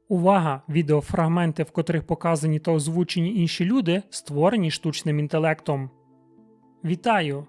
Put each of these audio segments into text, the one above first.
Увага! Відеофрагменти, в котрих показані та озвучені інші люди, створені штучним інтелектом. Вітаю!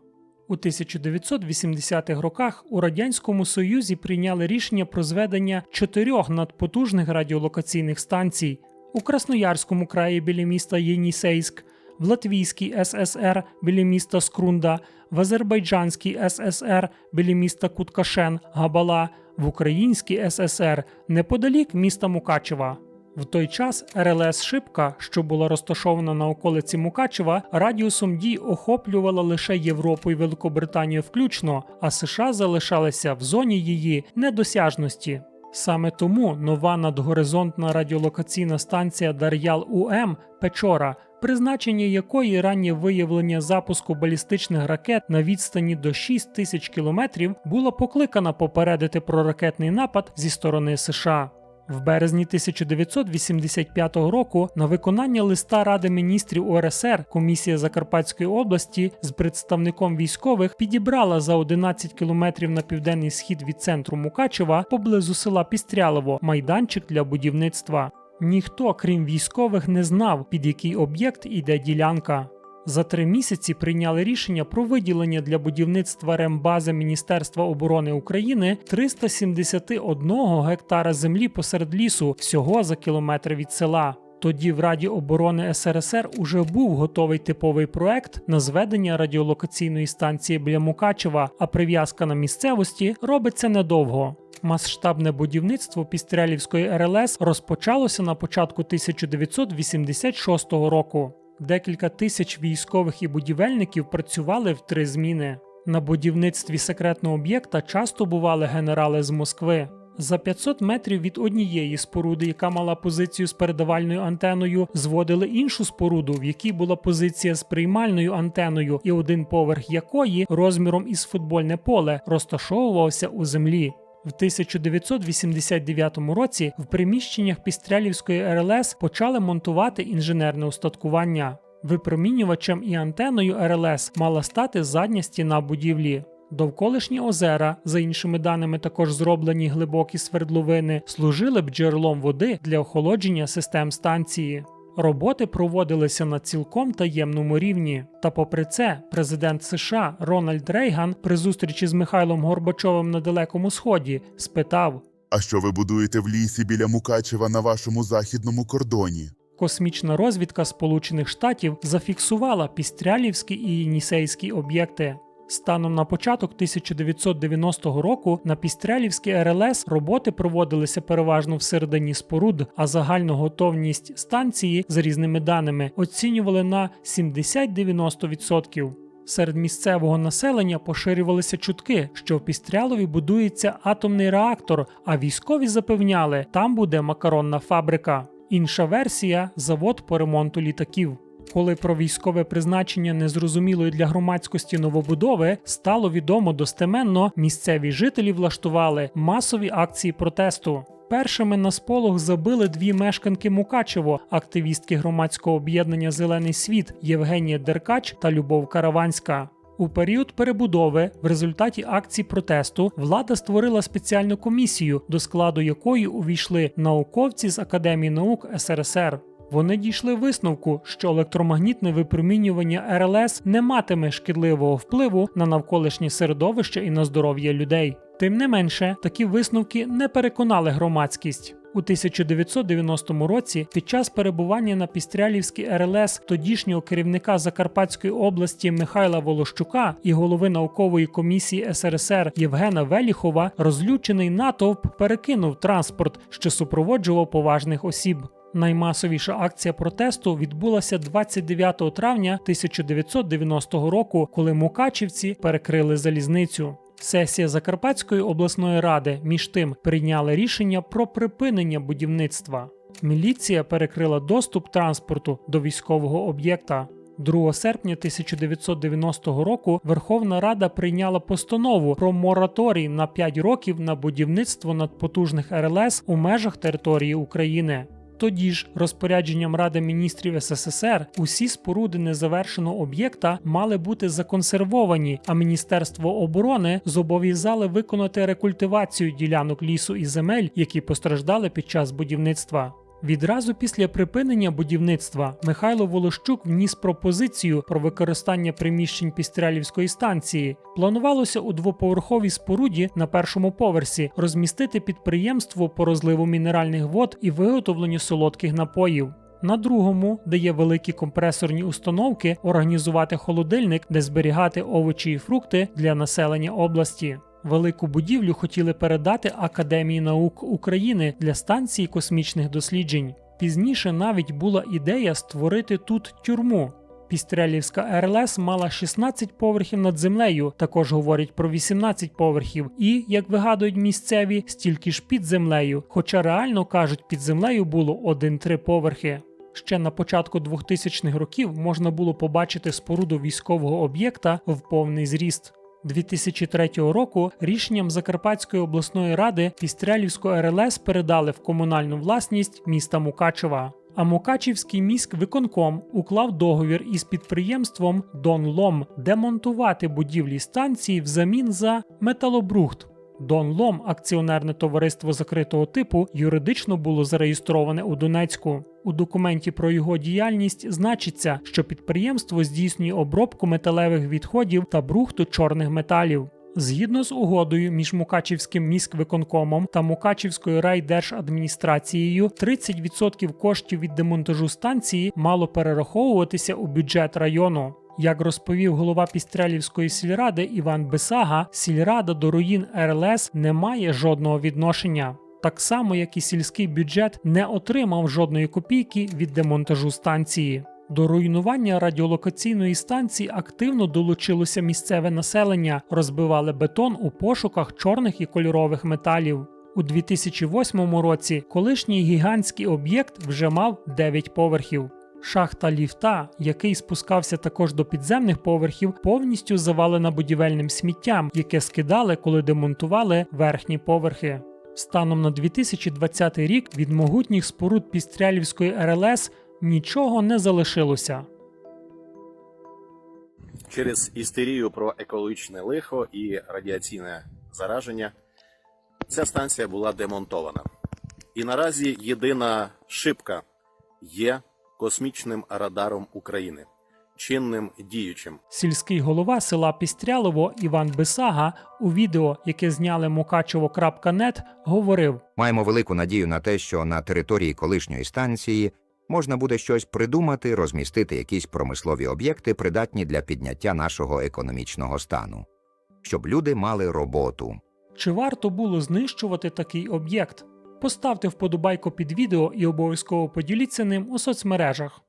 У 1980-х роках у Радянському Союзі прийняли рішення про зведення 4 надпотужних радіолокаційних станцій у Красноярському краї біля міста Єнісейськ, в Латвійській ССР біля міста Скрунда, в Азербайджанській ССР біля міста Куткашен, Габала, в Українській ССР неподалік міста Мукачева. В той час РЛС «Шипка», що була розташована на околиці Мукачева, радіусом дій охоплювала лише Європу і Великобританію включно, а США залишалися в зоні її недосяжності. Саме тому нова надгоризонтна радіолокаційна станція Дар'ял-УМ «Печора», призначення якої раннє виявлення запуску балістичних ракет на відстані до 6 тисяч кілометрів, була покликана попередити про ракетний напад зі сторони США. В березні 1985 року на виконання листа Ради міністрів УРСР Комісія Закарпатської області з представником військових підібрала за 11 кілометрів на південний схід від центру Мукачева поблизу села Пістрялово майданчик для будівництва. Ніхто, крім військових, не знав, під який об'єкт іде ділянка. За 3 місяці прийняли рішення про виділення для будівництва рембази Міністерства оборони України 371 гектара землі посеред лісу, всього за кілометр від села. Тоді в Раді оборони СРСР уже був готовий типовий проект на зведення радіолокаційної станції біля Мукачева, а прив'язка на місцевості робиться недовго. Масштабне будівництво Пістрялівської РЛС розпочалося на початку 1986 року. Декілька тисяч військових і будівельників працювали в 3 зміни. На будівництві секретного об'єкта часто бували генерали з Москви. За 500 метрів від однієї споруди, яка мала позицію з передавальною антеною, зводили іншу споруду, в якій була позиція з приймальною антеною і один поверх якої, розміром із футбольне поле, розташовувався у землі. В 1989 році в приміщеннях Пістрялівської РЛС почали монтувати інженерне устаткування. Випромінювачем і антеною РЛС мала стати задня стіна будівлі. Довколишні озера, за іншими даними також зроблені глибокі свердловини, служили б джерелом води для охолодження систем станції. Роботи проводилися на цілком таємному рівні. Та попри це, президент США Рональд Рейган при зустрічі з Михайлом Горбачовим на Далекому Сході спитав: «А що ви будуєте в лісі біля Мукачева на вашому західному кордоні?» Космічна розвідка Сполучених Штатів зафіксувала Пістрялівські і Єнісейські об'єкти. Станом на початок 1990 року на Пістрялівській РЛС роботи проводилися переважно всередині споруд, а загальну готовність станції, за різними даними, оцінювали на 70-90%. Серед місцевого населення поширювалися чутки, що в Пістрялові будується атомний реактор, а військові запевняли, там буде макаронна фабрика. Інша версія – завод по ремонту літаків. Коли про військове призначення незрозумілої для громадськості новобудови стало відомо достеменно, місцеві жителі влаштували масові акції протесту. Першими на сполох забили 2 мешканки Мукачево, активістки громадського об'єднання «Зелений світ» Євгенія Деркач та Любов Караванська. У період перебудови, в результаті акцій протесту, влада створила спеціальну комісію, до складу якої увійшли науковці з Академії наук СРСР. Вони дійшли висновку, що електромагнітне випромінювання РЛС не матиме шкідливого впливу на навколишнє середовище і на здоров'я людей. Тим не менше, такі висновки не переконали громадськість. У 1990 році під час перебування на Пістрялівській РЛС тодішнього керівника Закарпатської області Михайла Волощука і голови наукової комісії СРСР Євгена Веліхова розлючений натовп перекинув транспорт, що супроводжував поважних осіб. Наймасовіша акція протесту відбулася 29 травня 1990 року, коли мукачівці перекрили залізницю. Сесія Закарпатської обласної ради, між тим, прийняла рішення про припинення будівництва. Міліція перекрила доступ транспорту до військового об'єкта. 2 серпня 1990 року Верховна Рада прийняла постанову про мораторій на 5 років на будівництво надпотужних РЛС у межах території України. Тоді ж, розпорядженням Ради міністрів СССР, усі споруди незавершеного об'єкта мали бути законсервовані, а Міністерство оборони зобов'язали виконати рекультивацію ділянок лісу і земель, які постраждали під час будівництва. Відразу після припинення будівництва Михайло Волощук вніс пропозицію про використання приміщень Пістрялівської станції. Планувалося у двоповерховій споруді на першому поверсі розмістити підприємство по розливу мінеральних вод і виготовленню солодких напоїв. На другому, де є великі компресорні установки, організувати холодильник, де зберігати овочі і фрукти для населення області. Велику будівлю хотіли передати Академії наук України для станції космічних досліджень. Пізніше навіть була ідея створити тут тюрму. Пістрялівська РЛС мала 16 поверхів над землею, також говорять про 18 поверхів, і, як вигадують місцеві, стільки ж під землею, хоча реально, кажуть, під землею було 1-3 поверхи. Ще на початку 2000-х років можна було побачити споруду військового об'єкта в повний зріст. 2003 року рішенням Закарпатської обласної ради Пістрялівську РЛС передали в комунальну власність міста Мукачева. А Мукачівський міськвиконком уклав договір із підприємством «Донлом» демонтувати будівлі станції взамін за металобрухт. «Донлом» – акціонерне товариство закритого типу, юридично було зареєстроване у Донецьку. У документі про його діяльність значиться, що підприємство здійснює обробку металевих відходів та брухту чорних металів. Згідно з угодою між Мукачівським міськвиконкомом та Мукачівською райдержадміністрацією, 30% коштів від демонтажу станції мало перераховуватися у бюджет району. Як розповів голова Пістрялівської сільради Іван Бисага, сільрада до руїн РЛС не має жодного відношення. Так само, як і сільський бюджет не отримав жодної копійки від демонтажу станції. До руйнування радіолокаційної станції активно долучилося місцеве населення, розбивали бетон у пошуках чорних і кольорових металів. У 2008 році колишній гігантський об'єкт вже мав 9 поверхів. Шахта ліфта, який спускався також до підземних поверхів, повністю завалена будівельним сміттям, яке скидали, коли демонтували верхні поверхи. Станом на 2020 рік від могутніх споруд Пістрялівської РЛС нічого не залишилося. Через істерію про екологічне лихо і радіаційне зараження ця станція була демонтована. І наразі єдина шибка є космічним радаром України, чинним діючим. Сільський голова села Пістрялово Іван Бисага у відео, яке зняли Mukachevo.net, говорив: Маємо велику надію на те, що на території колишньої станції можна буде щось придумати, розмістити якісь промислові об'єкти, придатні для підняття нашого економічного стану, щоб люди мали роботу. Чи варто було знищувати такий об'єкт? Поставте вподобайку під відео і обов'язково поділіться ним у соцмережах.